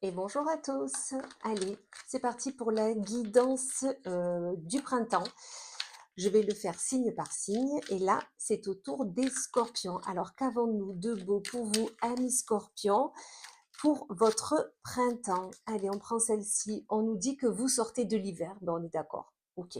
Et bonjour à tous. Allez, c'est parti pour la guidance du printemps. Je vais le faire signe par signe et là, c'est au tour des scorpions. Alors, qu'avons-nous de beau pour vous, amis scorpions, pour votre printemps? Allez, on prend celle-ci. On nous dit que vous sortez de l'hiver. Ben, on est d'accord. Ok.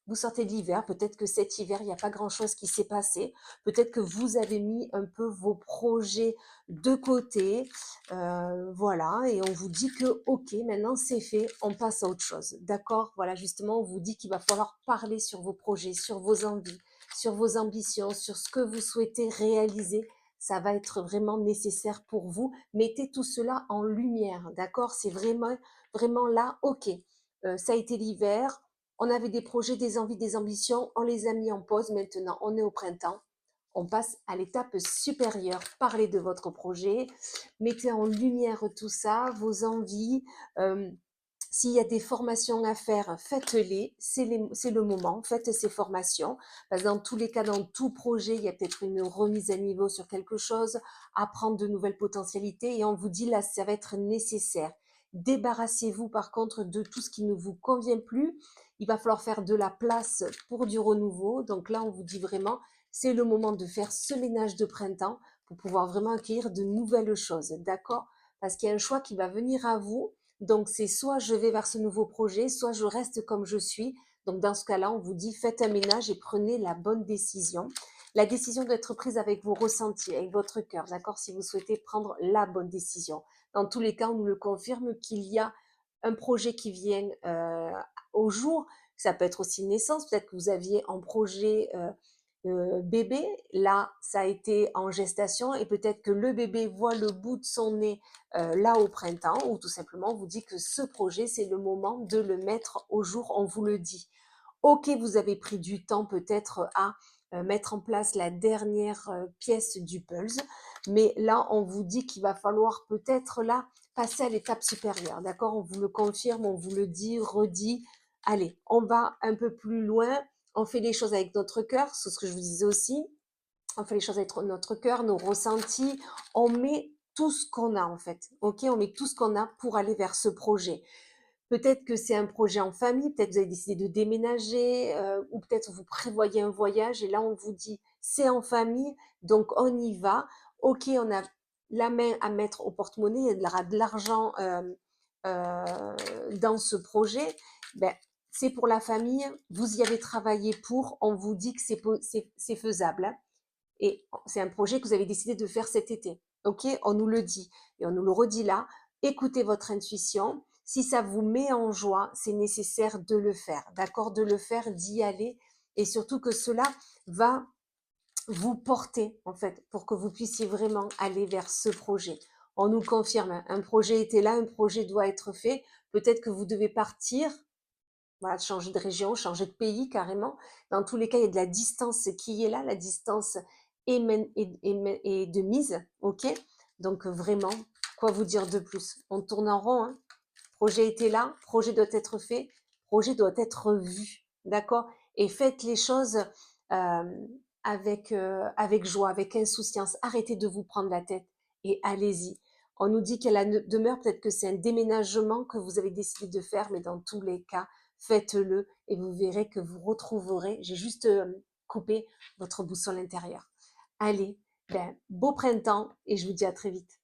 Vous sortez de l'hiver. Peut-être que cet hiver, il n'y a pas grand-chose qui s'est passé. Peut-être que vous avez mis un peu vos projets de côté. Voilà. Et on vous dit que, ok, maintenant c'est fait. On passe à autre chose. D'accord? Voilà, justement, on vous dit qu'il va falloir parler sur vos projets, sur vos envies, sur vos ambitions, sur ce que vous souhaitez réaliser. Ça va être vraiment nécessaire pour vous. Mettez tout cela en lumière, d'accord? C'est vraiment, vraiment là, ok. Ça a été l'hiver, on avait des projets, des envies, des ambitions, on les a mis en pause. Maintenant, on est au printemps. On passe à l'étape supérieure. Parlez de votre projet, mettez en lumière tout ça, vos envies. euh, S'il y a des formations à faire, faites-les, c'est le moment, faites ces formations. Parce que dans tous les cas, dans tout projet, il y a peut-être une remise à niveau sur quelque chose, apprendre de nouvelles potentialités, et on vous dit là, ça va être nécessaire. Débarrassez-vous par contre de tout ce qui ne vous convient plus. Il va falloir faire de la place pour du renouveau. Donc là, on vous dit vraiment, c'est le moment de faire ce ménage de printemps pour pouvoir vraiment accueillir de nouvelles choses, d'accord? Parce qu'il y a un choix qui va venir à vous. Donc, c'est soit je vais vers ce nouveau projet, soit je reste comme je suis. Donc, dans ce cas-là, on vous dit faites un ménage et prenez la bonne décision. La décision doit être prise avec vos ressentis, avec votre cœur, d'accord? Si vous souhaitez prendre la bonne décision. Dans tous les cas, on nous le confirme qu'il y a un projet qui vient au jour. Ça peut être aussi une naissance. Peut-être que vous aviez un projet bébé. Là, ça a été en gestation et peut-être que le bébé voit le bout de son nez là au printemps, ou tout simplement on vous dit que ce projet, c'est le moment de le mettre au jour, on vous le dit. Ok, vous avez pris du temps peut-être à mettre en place la dernière pièce du puzzle, mais là, on vous dit qu'il va falloir peut-être là passer à l'étape supérieure, d'accord? On vous le confirme, on vous le dit, redit. Allez, on va un peu plus loin, on fait les choses avec notre cœur, c'est ce que je vous disais aussi, on fait les choses avec notre cœur, nos ressentis, on met tout ce qu'on a en fait, ok? On met tout ce qu'on a pour aller vers ce projet. Peut-être que c'est un projet en famille, peut-être vous avez décidé de déménager, ou peut-être vous prévoyez un voyage et là on vous dit c'est en famille, donc on y va. Ok, on a la main à mettre au porte-monnaie, il y aura de l'argent dans ce projet. Ben, c'est pour la famille, vous y avez travaillé pour, on vous dit que c'est faisable, hein. Et c'est un projet que vous avez décidé de faire cet été. Ok, on nous le dit et on nous le redit là. Écoutez votre intuition. Si ça vous met en joie, c'est nécessaire de le faire, d'accord, de le faire, d'y aller, et surtout que cela va vous porter en fait pour que vous puissiez vraiment aller vers ce projet. On nous confirme, hein, un projet était là, un projet doit être fait. Peut-être que vous devez partir, voilà, changer de région, changer de pays carrément. Dans tous les cas, il y a de la distance qui est là, la distance est de mise, ok? Donc vraiment, quoi vous dire de plus? On tourne en rond, hein. Projet était là, projet doit être fait, projet doit être vu, d'accord? Et faites les choses avec joie, avec insouciance. Arrêtez de vous prendre la tête et allez-y. On nous dit qu'à la demeure, peut-être que c'est un déménagement que vous avez décidé de faire, mais dans tous les cas, faites-le et vous verrez que vous retrouverez, j'ai juste coupé votre boussole intérieure. Allez, ben, beau printemps et je vous dis à très vite.